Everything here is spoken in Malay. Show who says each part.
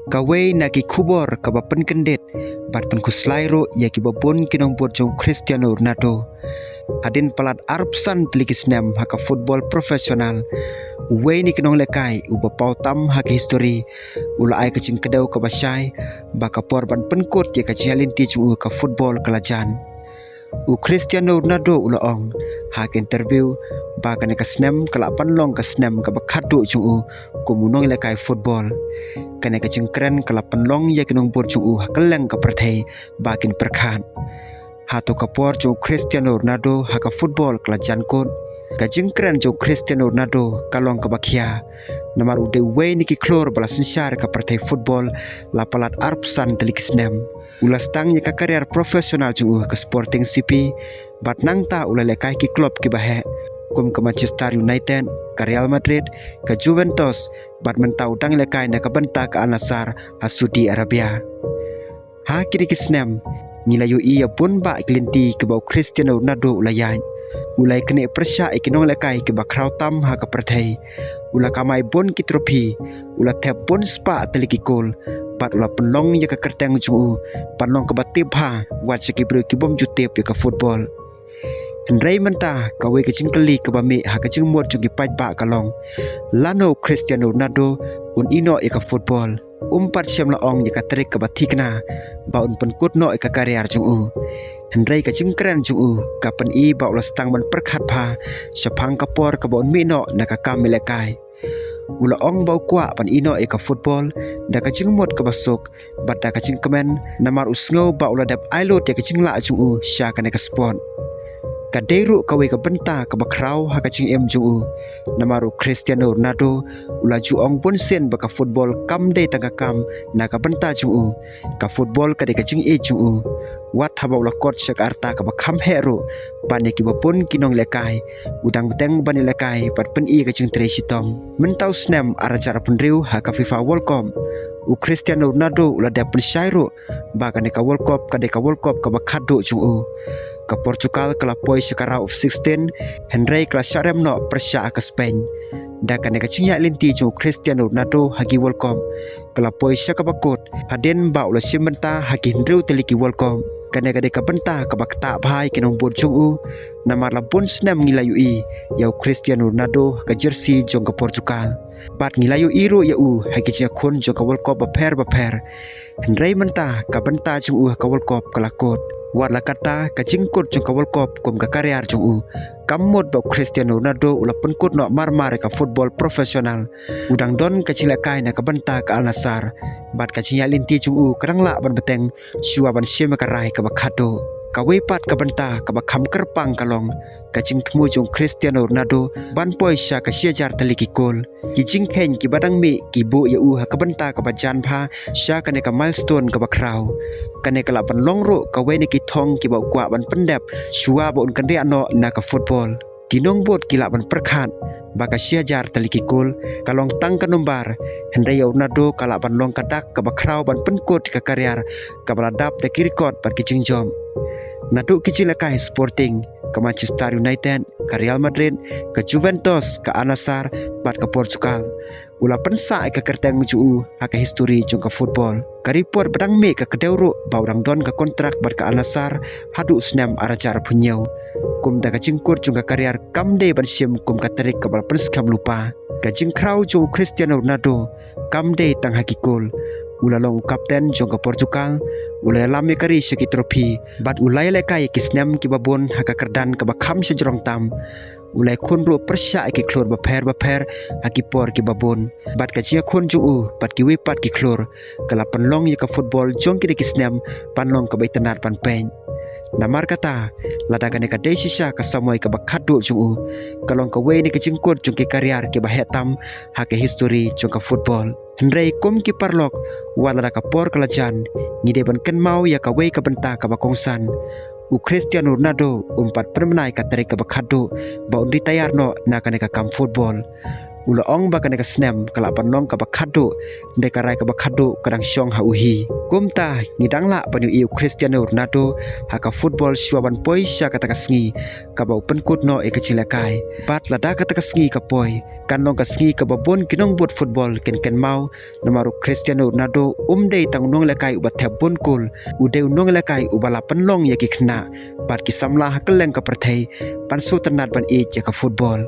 Speaker 1: Kawai naki kubor kaba penkendit bat penkuslairo ya ki babon kinong buat jong Cristiano Ronaldo. Hadin pelat arpsan telikisnem haka football profesional. Wei ni kinong lekai uba pautam haka history ula ai kecing kedau kaba syai baka porban penkut ya kacialin tiju ka football kelajan. Cristiano Ronaldo ula ong hak interview baka ne kasnem kala panlong kasnem ka bakhadu ju kumunong lekai football kane ka cingkren kala panlong ya kinong bor ju hakeleng ka perthai bakin perkhan hatu kapor ju Cristiano Ronaldo haka football kala jankon ka cingkren ju Cristiano Ronaldo kalong ka bakhia namar ude we ni ki klor bala sinsyar ka perthai football la palat arpsan telikisnem ulas tang ya ka karier profesional ju ke Sporting CP bat nang ta ula lekai ki klub ki bahe kum ke Manchester United, ke Real Madrid, ke Juventus, bat mentau dang lekai na ke benta ke Al-Nassr Saudi Arabia. Ha kiri kisnem, nilayu iya pun ba iklinti ke bau Cristiano Ronaldo ulayan. Ulai kene persya ikinong lekai ke bakrau tam ha ke perthai. Ula kamai pun ki trofi, ula tep pun spa teliki kol. Bat ula penlong ya ke kerteng ju, panlong ke batip ha, wat sekibru ki bom jutip ya ke football. Hendrai mentah kawai kecing keli ke bami ha kecing muat jugi paj ba kalong. Lano Cristiano Ronaldo un ino ika football. Umpat syam laong ika terik ke batikna. Ba un penkut no ika karier jungu. Hendrai kecing keren jungu. Kapan i ba ulas tang ban perkhat pa. Syapang kapor ke ba un mino na kakam milekai. Ula ong bau kuak pan ino ika football. Da kecing muat ke basuk. Bat da kecing kemen. Namar usngau ba ula dap ailot ya kecing la jungu. Syakan ika sport. Kaderu kawai ke benta ke bakrau ha kacing em ju namaru Cristiano Ronaldo ula ju ong pun sen baka football kam de tangka kam na ka benta ju ka football ka de kacing e ju wat haba ula kot syak arta ka bakam hero bani ki bapun kinong lekai udang beteng bani lekai pat pen i kacing tresitom mentau snem aracara penriu ha ka FIFA World Cup Cristiano Ronaldo ula da pen syairo baka ne ka World Cup ka bakhado ju ke Portugal kala poi sekara of 16 Henry kala syarem no persya ke Spain da kan ka cingya linti ju Cristiano Ronaldo hagi World Cup kala poi syaka bakut haden ba ula simbenta hagi Henry teliki World Cup kan ka de ka benta ka bakta bhai kinong bor ju namar lampun snem ngilayui yau Cristiano Ronaldo ka jersey jong ke Portugal bat ngilayu iru ya hagi cia khun jong ka World Cup baper Henry menta ka benta ju ka World Cup kala kot Warla kata kacingkut jong ka World Cup kum ka karier jong kamot ba Cristiano Ronaldo ula penkut no marmar ka football profesional udang don kacilakai na ka benta ka Al-Nassr bat kacinya linti jong kadang la ban beteng syua ban syem ka rai ka bakhado kawai pat ka benta ka bakham kerpang kalong kacing temu jong Cristiano Ronaldo ban poi sya ka syajar teliki kol kijing khen ki badang mi ki bu ya ha ka benta ka bajan pha sya ka ne ka milestone ka bakrau kane kala ban longro kawai ne ki thong ki ba kwa ban pendap syua ba un kan ria no na ka football kinong bot kila ban perkhat baka syajar teliki kol kalong tang ka nombar Henry Ronaldo kala ban long kadak ka bakrau ban penkut ka karier ka baladap de ki record par kijing jom Nadu kicilakai Sporting ke Manchester United, ke Real Madrid, ke Juventus, ke Al-Nassr, bat ke Portugal. Ula pensa ke kerteng ju ke history jong ke football. Ke report bedang me ke kedeuru bau dang don ke kontrak bat ke Al-Nassr hadu snem aracara punyau. Kum da ke cingkur jong ke karier kamde ban sim kum ka terik ke bal penskam lupa. Ke jingkrau jo Cristiano Ronaldo kamde tang hakikul. Ula long kapten jong ke Portugal ula lami kari seki trofi bat ulai lekai kisnem ki babon haka kerdan ke bakham sejrong tam ulai khun ro persya ki klor baper aki por ki babon bat ka chia khun ju bat ki wi pat ki klor kala panlong ya ke football jong ki kisnem panlong ke baitenar pan pen namar kata ladakan ka desisha ka samoy ka bakhadu ju kalong ka we ni ke cingkut jong ki karier ki bahetam haka history jong ka football Henry kum ki parlok wala ka por kalajan ngide ban ken mau ya ka we ka benta ka bakongsan Cristiano Ronaldo umpat permenai ka tarik ka bakhado ba undi tayar no na ka kam football ula ong ba kana ka snem kala panong ka bakhado de karai ka bakhado kadang syong ha uhi kumta ngidang la panu iu Cristiano Ronaldo haka football shuaban poi sya kata kasngi ka ba open kut no e kachila kai pat lada kata kasngi ka poi kanong kasngi ka babon kinong bot football ken mau namaru Cristiano Ronaldo dei tang nong lekai ubat thebon kul ude nong lekai ubala panlong yaki khna pat ki samla hakeleng ka perthai pan su tanat ban e ka football